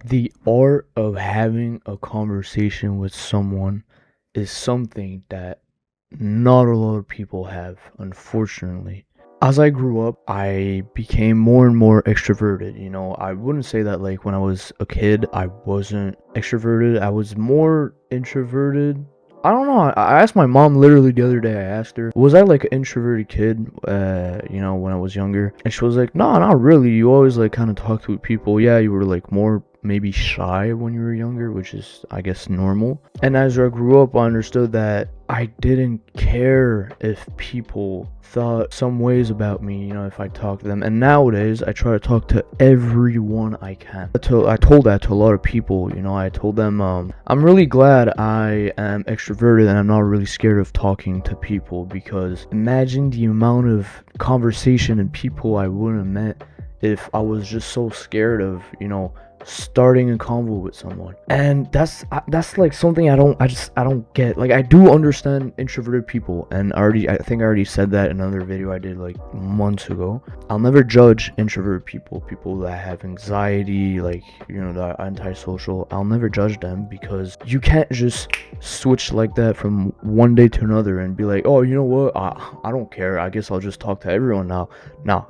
The art of having a conversation with someone is something that not a lot of people have, unfortunately. As I grew up, I became more and more extroverted. I wouldn't say that like when I was a kid, I wasn't extroverted. I was more introverted. I don't know. I asked my mom literally the other day. I asked her, was I like an introverted kid, when I was younger? And she was like, no, not really. You always like kind of talked with people. Yeah, you were like more maybe shy when you were younger, which is, I guess, normal. And as I grew up, I understood that I didn't care if people thought some ways about me, if I talked to them. And nowadays, I try to talk to everyone I can. I told that to a lot of people, I told them, I'm really glad I am extroverted and I'm not really scared of talking to people, because imagine the amount of conversation and people I wouldn't have met if I was just so scared of, starting a convo with someone. And that's like something I don't get. Like, I do understand introverted people, and I think I already said that in another video I did like months ago. I'll never judge introverted people that have anxiety, like, that are antisocial. I'll never judge them, because you can't just switch like that from one day to another and be like, oh, you know what, I don't care, I guess I'll just talk to everyone now.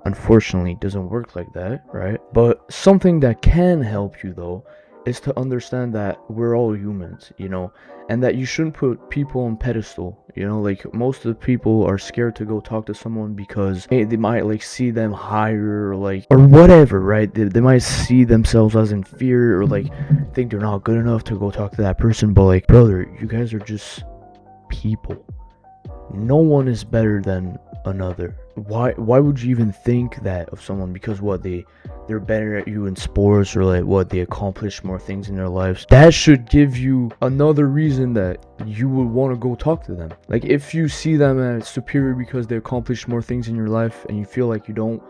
Unfortunately, it doesn't work like that, right? But something that can help you, though, is to understand that we're all humans, and that you shouldn't put people on pedestal. Like, most of the people are scared to go talk to someone because they might like see them higher, or whatever, right? They might see themselves as inferior, or like think they're not good enough to go talk to that person. But like, brother, you guys are just people. No one is better than another. Why would you even think that of someone? Because what, they're better at you in sports, or like what, they accomplish more things in their lives? That should give you another reason that you would want to go talk to them. Like, if you see them as superior because they accomplish more things in your life, and you feel like you don't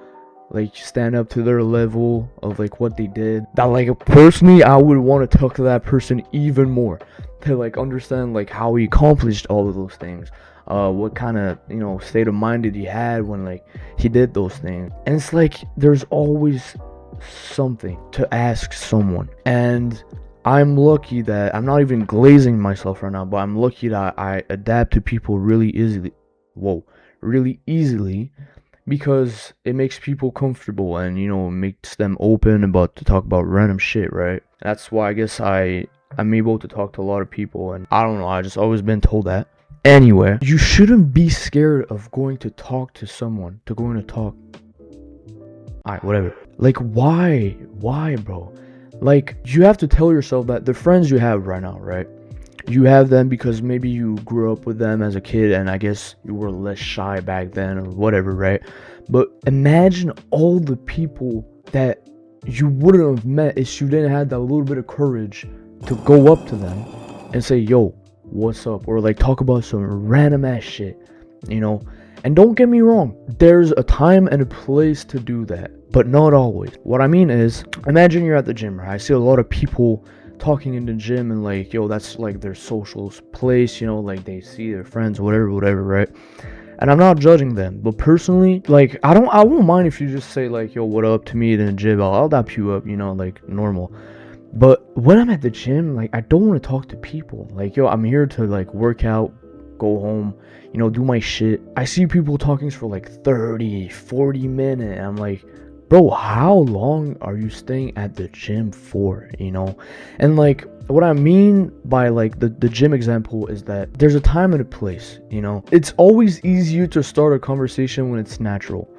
like stand up to their level of like what they did, that, like, personally, I would want to talk to that person even more, to like understand like how he accomplished all of those things, what kind of state of mind did he had when like he did those things. And it's like, there's always something to ask someone. And I'm lucky that I'm not even glazing myself right now, but I'm lucky that I adapt to people really easily, because it makes people comfortable, and makes them open to talk about random shit, right? That's why I guess I'm able to talk to a lot of people, and I don't know, I just always been told that. Anyway, you shouldn't be scared of going to talk to someone, Alright, whatever. Like, why, bro? Like, you have to tell yourself that the friends you have right now, right? You have them because maybe you grew up with them as a kid, and I guess you were less shy back then, or whatever, right? But imagine all the people that you wouldn't have met if you didn't have that little bit of courage to go up to them and say, yo, what's up? Or like talk about some random ass shit, And don't get me wrong, there's a time and a place to do that, but not always. What I mean is, imagine you're at the gym, right? I see a lot of people talking in the gym, and like, yo, that's like their social place, like they see their friends, whatever, right? And I'm not judging them, but personally, like, I won't mind if you just say like, yo, what up to me in the gym. I'll dap you up, like normal. But when I'm at the gym, like, I don't want to talk to people. Like, yo, I'm here to like work out, go home, do my shit. I see people talking for like 30-40 minutes, and I'm like, bro, how long are you staying at the gym for? And like, what I mean by like the gym example is that there's a time and a place. It's always easier to start a conversation when it's natural.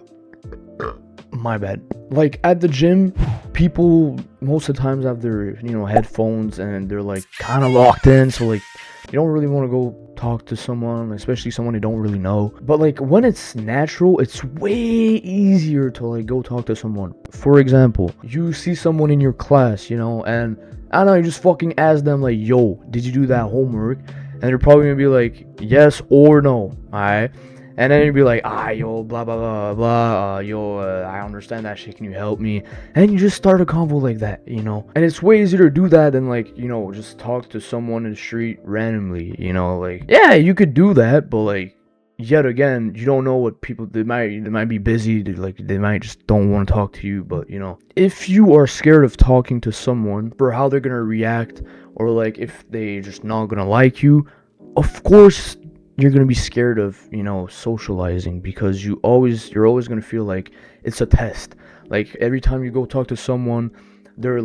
My bad. Like, at the gym, people most of the times have their headphones, and they're like kind of locked in, so like you don't really want to go talk to someone, especially someone you don't really know. But like, when it's natural, it's way easier to like go talk to someone. For example, you see someone in your class, and I don't know, you just fucking ask them like, yo, did you do that homework? And they're probably gonna be like, yes or no. Alright. And then you'd be like, yo, blah, blah, blah, blah, I understand that shit, can you help me? And you just start a convo like that, And it's way easier to do that than, like, just talk to someone in the street randomly, Like, yeah, you could do that, but, like, yet again, you don't know what people, they might be busy, they might just don't want to talk to you. But if you are scared of talking to someone for how they're gonna react, or like if they just not gonna like you, of course you're gonna be scared of socializing, because you're always gonna feel like it's a test. Like every time you go talk to someone, they're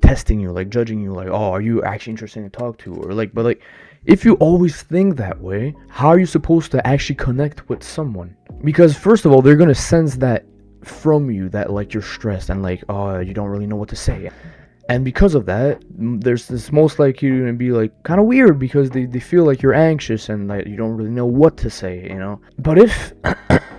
testing you, like judging you, like, oh, are you actually interesting to talk to? Or like, but like, if you always think that way, how are you supposed to actually connect with someone? Because first of all, they're gonna sense that from you, that like you're stressed and like, oh, you don't really know what to say. And because of that, there's this most likely you're gonna be like kind of weird, because they feel like you're anxious and like you don't really know what to say. But if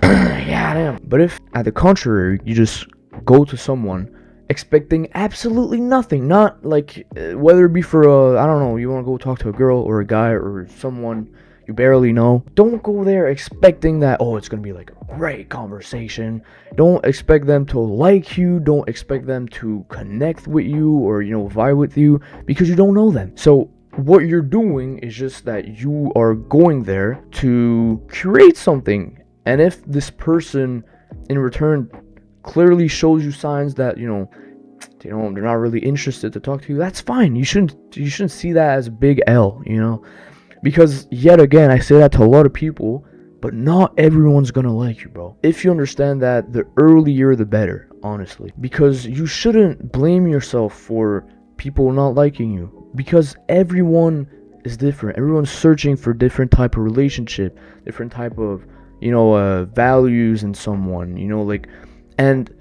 yeah, damn. But if at the contrary, you just go to someone expecting absolutely nothing, not like whether it be for I don't know, you want to go talk to a girl or a guy or someone you barely know, don't go there expecting that, oh, it's gonna be like a great conversation. Don't expect them to like you, don't expect them to connect with you or vibe with you, because you don't know them. So what you're doing is just that you are going there to create something. And if this person in return clearly shows you signs that they're not really interested to talk to you, that's fine. You shouldn't see that as a big L, because yet again, I say that to a lot of people, but not everyone's gonna like you, bro. If you understand that, the earlier the better, honestly, because you shouldn't blame yourself for people not liking you, because everyone is different. Everyone's searching for different type of relationship, different type of values in someone, and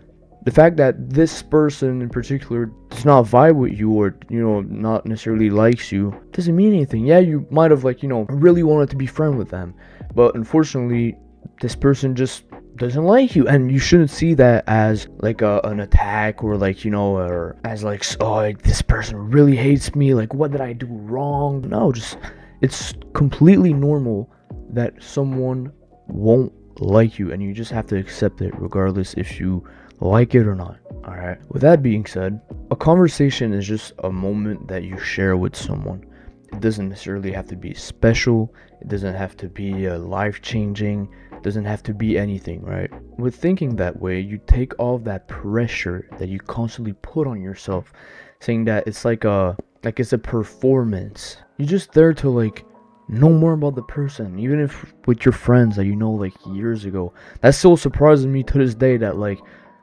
the fact that this person in particular does not vibe with you, or not necessarily likes you, doesn't mean anything. Yeah, you might have really wanted to be friends with them, but unfortunately this person just doesn't like you, and you shouldn't see that as like an attack, or or as like, oh, like, this person really hates me, like what did I do wrong? No, just, it's completely normal that someone won't like you, and you just have to accept it regardless if you like it or not. Alright, with that being said, a conversation is just a moment that you share with someone. It doesn't necessarily have to be special, it doesn't have to be life-changing, it doesn't have to be anything, right? With thinking that way, you take off that pressure that you constantly put on yourself, saying that it's like it's a performance. You're just there to know more about the person, even if with your friends that years ago. That still surprises me to this day, that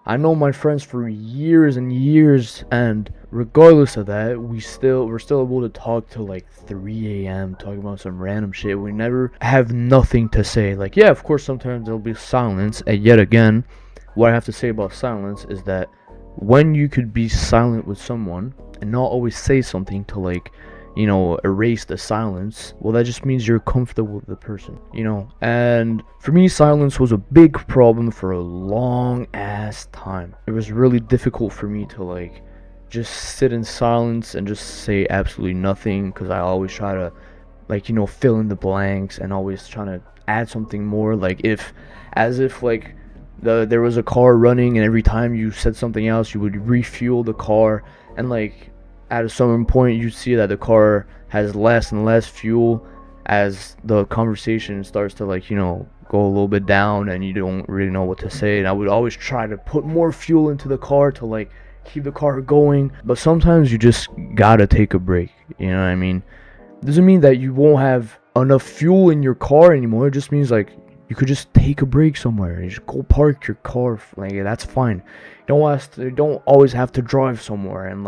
I know my friends for years and years, and regardless of that, we're still able to talk till 3 a.m. talking about some random shit. We never have nothing to say. Yeah, of course sometimes there'll be silence, and yet again, what I have to say about silence is that when you could be silent with someone and not always say something to erase the silence, well, that just means you're comfortable with the person, and for me, silence was a big problem for a long ass time. It was really difficult for me to just sit in silence and just say absolutely nothing, because I always try to fill in the blanks and always trying to add something more, as if there was a car running, and every time you said something else, you would refuel the car, and at a certain point you see that the car has less and less fuel as the conversation starts to go a little bit down, and you don't really know what to say. And I would always try to put more fuel into the car to keep the car going, but sometimes you just gotta take a break, you know what I mean? Doesn't mean that you won't have enough fuel in your car anymore. It just means you could just take a break somewhere. You just go park your car. That's fine. You don't always have to drive somewhere and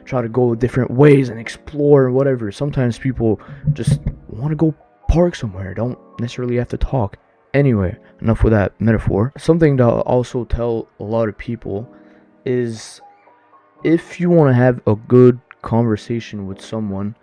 try to go different ways and explore and whatever. Sometimes people just want to go park somewhere. Don't necessarily have to talk. Anyway, enough with that metaphor. Something that I'll also tell a lot of people is, if you want to have a good conversation with someone,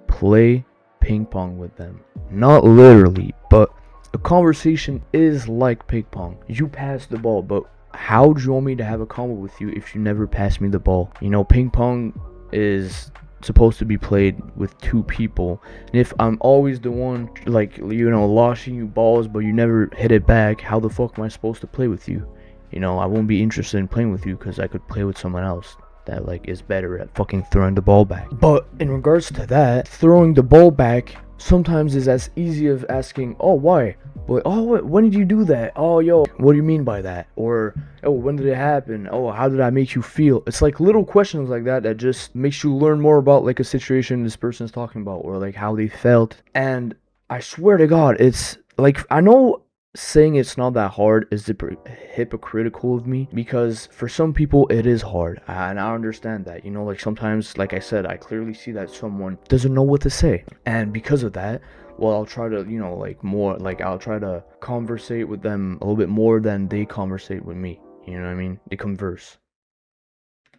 play ping pong with them. Not literally, but a conversation is like ping pong. You pass the ball, but how do you want me to have a convo with you if you never pass me the ball? Ping pong is supposed to be played with two people, and if I'm always the one launching you balls but you never hit it back, how the fuck am I supposed to play with you? I won't be interested in playing with you, because I could play with someone else that is better at fucking throwing the ball back. But in regards to that, throwing the ball back sometimes is as easy as asking, oh, why But like, oh, when did you do that? Oh, yo, what do you mean by that? Or, oh, when did it happen? Oh, how did I make you feel? It's like little questions like that that just makes you learn more about like a situation this person's talking about, or like how they felt. And I swear to God, it's like, I know saying it's not that hard is hypocritical of me, because for some people it is hard, and I understand that, like sometimes, like I said, I clearly see that someone doesn't know what to say, and because of that, well, I'll try to, I'll try to conversate with them a little bit more than they conversate with me, you know what I mean? They converse.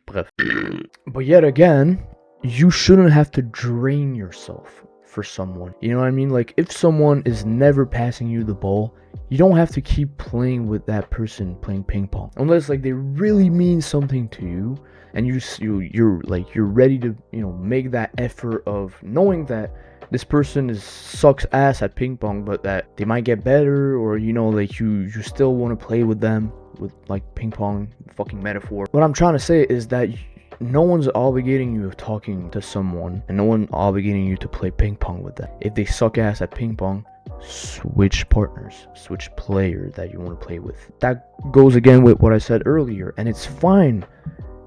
Bref. But yet again, you shouldn't have to drain yourself for someone. You know what I mean? Like, if someone is never passing you the ball, you don't have to keep playing with that person playing ping pong, unless like they really mean something to you, and you're ready to make that effort of knowing that this person sucks ass at ping pong, but that they might get better, or like you still want to play with them with like ping pong, fucking metaphor. What I'm trying to say is that no one's obligating you of talking to someone, and no one obligating you to play ping pong with them. If they suck ass at ping pong, switch partners, switch player that you want to play with. That goes again with what I said earlier, and it's fine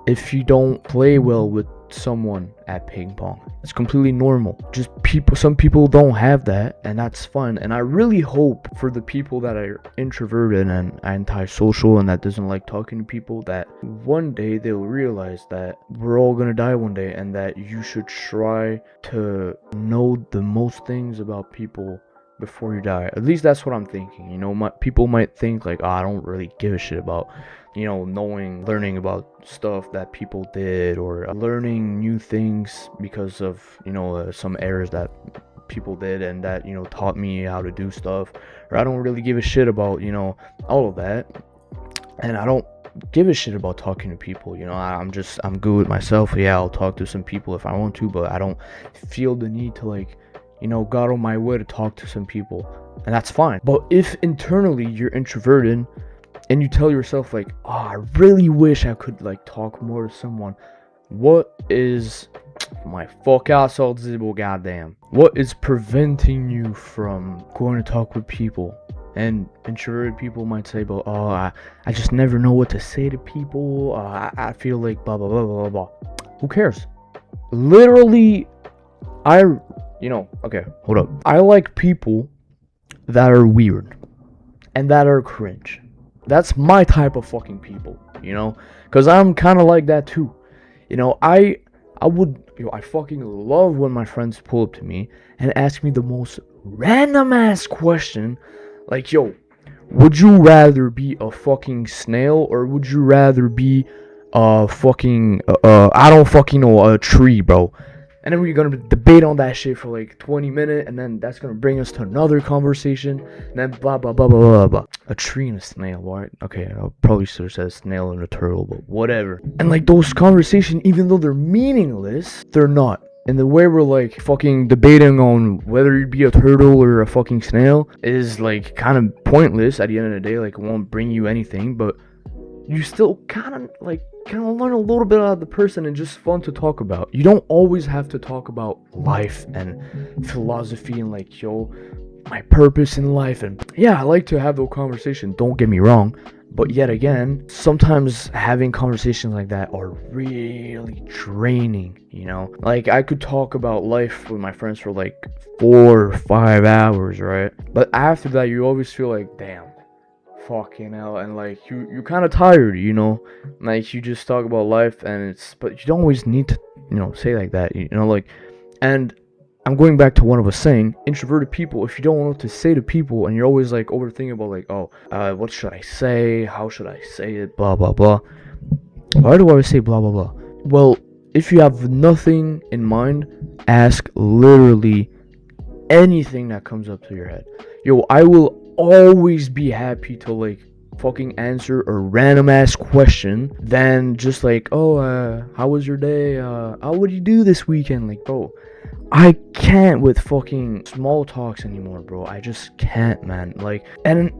if you don't play well with someone at ping pong. It's completely normal. Just some people don't have that, and that's fine. And I really hope for the people that are introverted and antisocial and that doesn't like talking to people, that one day they'll realize that we're all gonna die one day, and that you should try to know the most things about people before you die. At least that's what I'm thinking. People might think like, oh, I don't really give a shit about learning about stuff that people did, or learning new things because of some errors that people did, and that taught me how to do stuff. Or I don't really give a shit about all of that, and I don't give a shit about talking to people. I'm good with myself. Yeah, I'll talk to some people if I want to, but I don't feel the need to go out of my way to talk to some people, and that's fine. But if internally you're introverted and you tell yourself like, oh, I really wish I could talk more to someone, what is my fuck out goddamn? What is preventing you from going to talk with people? And introverted people might say, but I just never know what to say to people. I feel like blah blah blah blah blah. Who cares? Literally, okay, hold up. I like people that are weird and that are cringe. That's my type of fucking people, because I'm kind of like that too. I fucking love when my friends pull up to me and ask me the most random ass question, like, yo, would you rather be a fucking snail, or would you rather be a fucking I don't fucking know, a tree, bro? And then we're gonna debate on that shit for 20 minutes, and then that's gonna bring us to another conversation, and then blah blah blah blah blah blah. A tree and a snail, right? Okay, I probably should have said snail and a turtle, but whatever. And those conversations, even though they're meaningless, they're not. And the way we're fucking debating on whether you'd be a turtle or a fucking snail is kind of pointless at the end of the day. It won't bring you anything, but you still kind of learn a little bit about the person, and just fun to talk about. You don't always have to talk about life and philosophy and yo, my purpose in life. And yeah, I like to have those conversations, don't get me wrong, but yet again, sometimes having conversations like that are really draining. I could talk about life with my friends for 4 or 5 hours, right? But after that, you always feel damn, fucking hell, and you're kind of tired, you just talk about life, but you don't always need to say like that, and I'm going back to what I was saying. Introverted people, if you don't know what to say to people, and you're always overthinking about what should I say, how should I say it, blah blah blah. Why do I always say blah blah blah? Well, if you have nothing in mind, ask literally anything that comes up to your head. Yo, I will always be happy to fucking answer a random ass question than just how was your day, what did you do this weekend? Bro, I can't with fucking small talks anymore, bro. I just can't, man. And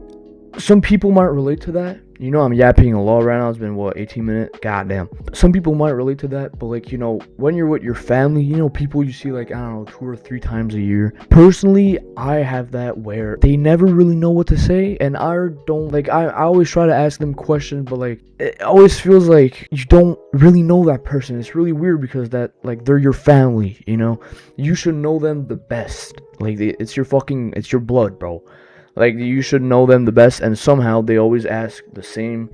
some people might relate to that, You know, I'm yapping a lot right now. It's been, what, 18 minutes? Goddamn. Some people might relate to that, but, like, you know, when you're with your family, you know, people you see, like, I don't know, 2 or 3 times a year. Personally, I have that where they never really know what to say, and I don't, like, I always try to ask them questions, but, like, it always feels like you don't really know that person. It's really weird because that, like, they're your family, you know? You should know them the best. Like, it's your blood, bro. Like, you should know them the best, and somehow they always ask the same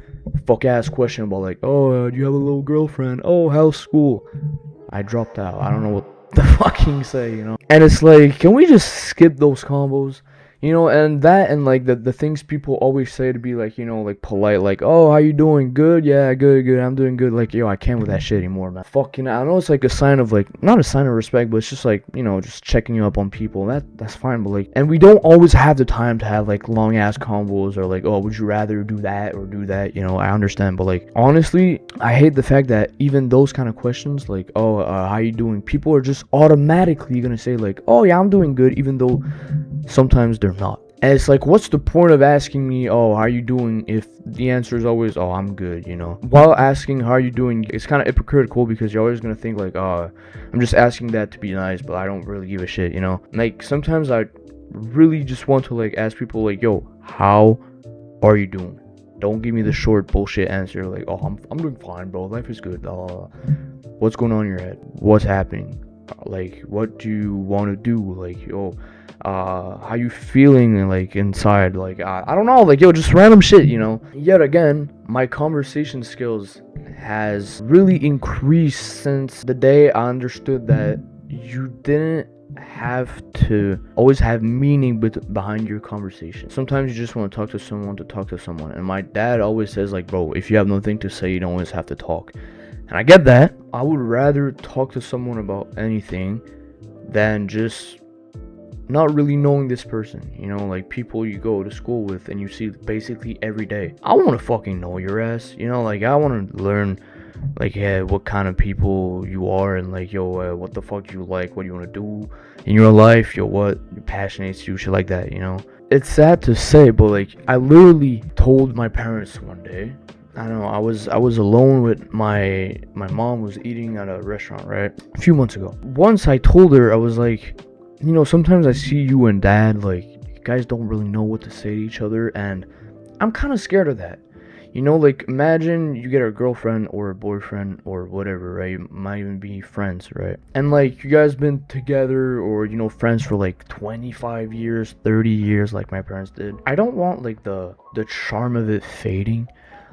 fuck-ass question about, like, oh, do you have a little girlfriend? Oh, how's school? I dropped out. I don't know what the fucking say, you know? And it's like, can we just skip those combos? You know, and that, and like the things people always say to be like, you know, like polite, like, oh, how you doing? Good? Yeah, good, I'm doing good. Like, yo, I can't with that shit anymore, man. Fucking, I know it's like a sign of, like, not a sign of respect, but it's just like, you know, just checking up on people. That's fine, but like, and we don't always have the time to have like long ass combos or like, oh, would you rather do that or do that? You know, I understand, but like, honestly, I hate the fact that even those kind of questions, like, oh, how you doing? People are just automatically gonna say like, oh yeah, I'm doing good, even though sometimes they're not. And it's like, what's the point of asking me, oh, how are you doing, if the answer is always, oh, I'm good, you know? While asking how are you doing, it's kind of hypocritical because you're always gonna think like, oh, I'm just asking that to be nice, but I don't really give a shit, you know? Like, sometimes I really just want to like ask people like, yo, how are you doing? Don't give me the short bullshit answer like, oh, I'm doing fine, bro, life is good. What's going on in your head? What's happening? Like, what do you want to do? Like, yo, how you feeling, like, inside? Like, I don't know, like, yo, just random shit, you know? Yet again, my conversation skills has really increased since the day I understood that you didn't have to always have meaning behind your conversation. Sometimes you just want to talk to someone, and my dad always says like, bro, if you have nothing to say, you don't always have to talk. And I get that. I would rather talk to someone about anything than just not really knowing this person, you know, like people you go to school with and you see basically every day. I want to fucking know your ass, you know, like I want to learn, like, yeah, what kind of people you are, and like, yo, what the fuck you like, what do you want to do in your life, yo, what passionates you, shit like that, you know. It's sad to say, but like, I literally told my parents one day, I don't know, I was alone with my mom was eating at a restaurant, right, a few months ago. Once I told her, I was like, you know, sometimes I see you and dad, like, you guys don't really know what to say to each other, and I'm kind of scared of that. You know, like, imagine you get a girlfriend or a boyfriend or whatever, right? You might even be friends, right? And, like, you guys been together or, you know, friends for, like, 25 years, 30 years, like my parents did. I don't want, like, the charm of it fading.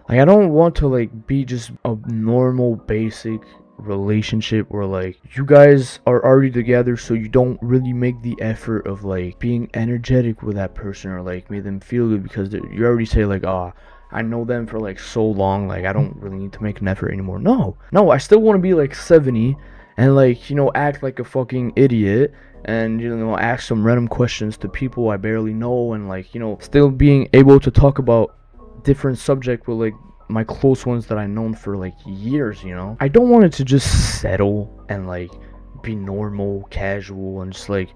Like, I don't want to, like, be just a normal, basic relationship where, like, you guys are already together, so you don't really make the effort of, like, being energetic with that person or, like, make them feel good because you already say, like, I know them for like so long, like I don't really need to make an effort anymore. No, I still want to be like 70 and, like, you know, act like a fucking idiot and, you know, ask some random questions to people I barely know, and, like, you know, still being able to talk about different subject with, like, my close ones that I've known for like years, you know. I don't want it to just settle and, like, be normal, casual, and just, like,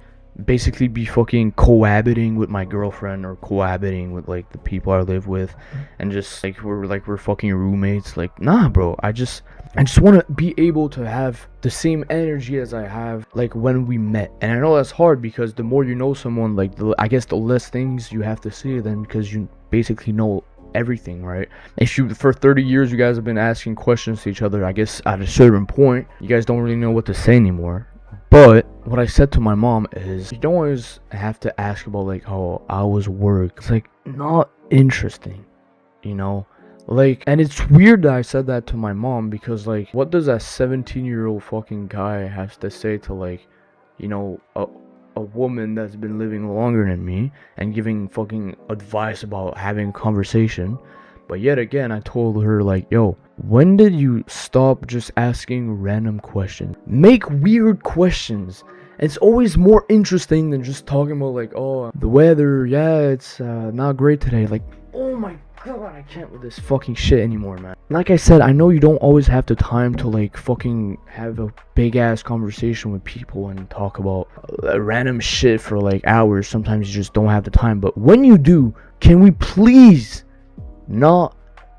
basically be fucking cohabiting with my girlfriend or cohabiting with, like, the people I live with, and just, like, we're fucking roommates. Like, nah, bro. I just want to be able to have the same energy as I have, like, when we met. And I know that's hard because the more you know someone, like, I guess the less things you have to say then, because you basically know everything, right? If you, for 30 years you guys have been asking questions to each other, I guess at a certain point you guys don't really know what to say anymore. But what I said to my mom is, you don't always have to ask about, like, how I was work. It's, like, not interesting, you know? Like, and it's weird that I said that to my mom because, like, what does a 17-year-old fucking guy have to say to, like, you know, a woman that's been living longer than me and giving fucking advice about having a conversation? But yet again, I told her, like, yo, when did you stop just asking random questions? Make weird questions. It's always more interesting than just talking about, like, oh, the weather, yeah, it's not great today. Like, oh my god, I can't with this fucking shit anymore, man. Like I said, I know you don't always have the time to, like, fucking have a big ass conversation with people and talk about random shit for, like, hours. Sometimes you just don't have the time. But when you do, can we please not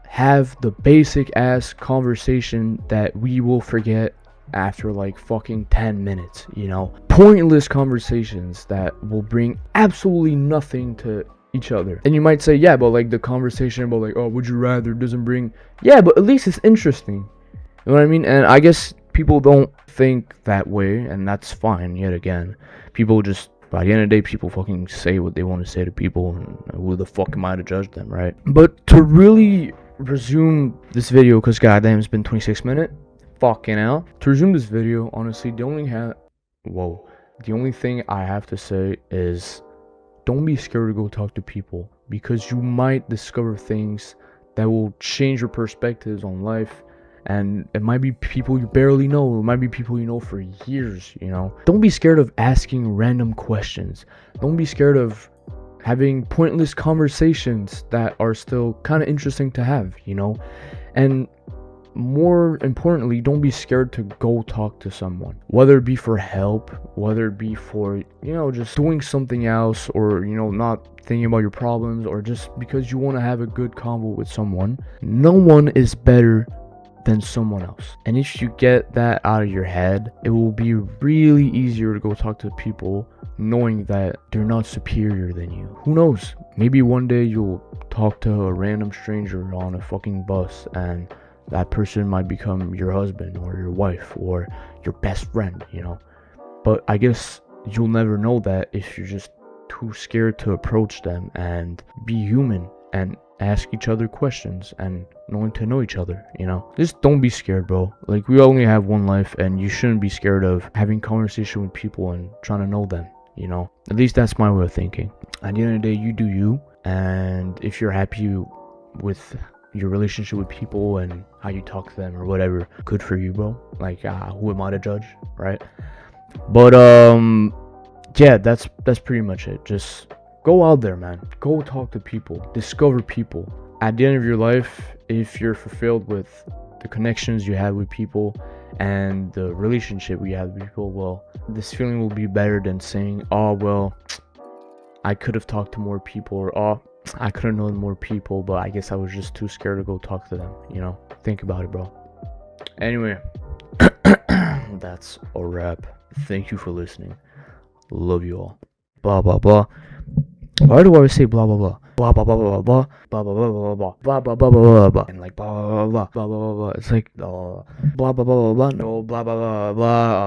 have the basic ass conversation that we will forget after like fucking 10 minutes, you know? Pointless conversations that will bring absolutely nothing to each other. And you might say, yeah, but like the conversation about like, oh, would you rather doesn't bring, yeah, but at least it's interesting. You know what I mean? And I guess people don't think that way, and that's fine. Yet again, people just, by the end of the day, people fucking say what they want to say to people, and who the fuck am I to judge them, right? But to really resume this video, because goddamn, it's been 26 minutes. Fucking hell. To resume this video, honestly, the only thing I have to say is, don't be scared to go talk to people, because you might discover things that will change your perspectives on life. And it might be people you barely know. It might be people you know for years, you know. Don't be scared of asking random questions. Don't be scared of having pointless conversations that are still kind of interesting to have, you know. And more importantly, don't be scared to go talk to someone. Whether it be for help, whether it be for, you know, just doing something else, or, you know, not thinking about your problems, or just because you want to have a good convo with someone. No one is better than someone else. And if you get that out of your head, it will be really easier to go talk to people knowing that they're not superior than you. Who knows? Maybe one day you'll talk to a random stranger on a fucking bus, and that person might become your husband or your wife or your best friend, you know. But I guess you'll never know that if you're just too scared to approach them and be human and ask each other questions and knowing to know each other, you know. Just don't be scared, bro. Like, we only have one life, and you shouldn't be scared of having conversation with people and trying to know them, you know. At least that's my way of thinking. At the end of the day, you do you, and if you're happy with your relationship with people and how you talk to them or whatever, good for you, bro. Like, who am I to judge, right? But yeah, that's pretty much it. Just go out there, man. Go talk to people. Discover people. At the end of your life, if you're fulfilled with the connections you have with people and the relationship you have with people, well, this feeling will be better than saying, oh, well, I could have talked to more people, or oh, I could have known more people, but I guess I was just too scared to go talk to them, you know. Think about it, bro. Anyway, that's a wrap. Thank you for listening. Love you all. Blah blah blah. Why do I always say blah blah blah? Blah blah blah blah blah blah blah blah blah blah blah blah blah blah blah blah, and like blah blah blah blah blah blah blah. It's like blah blah blah blah blah. No, blah blah blah blah.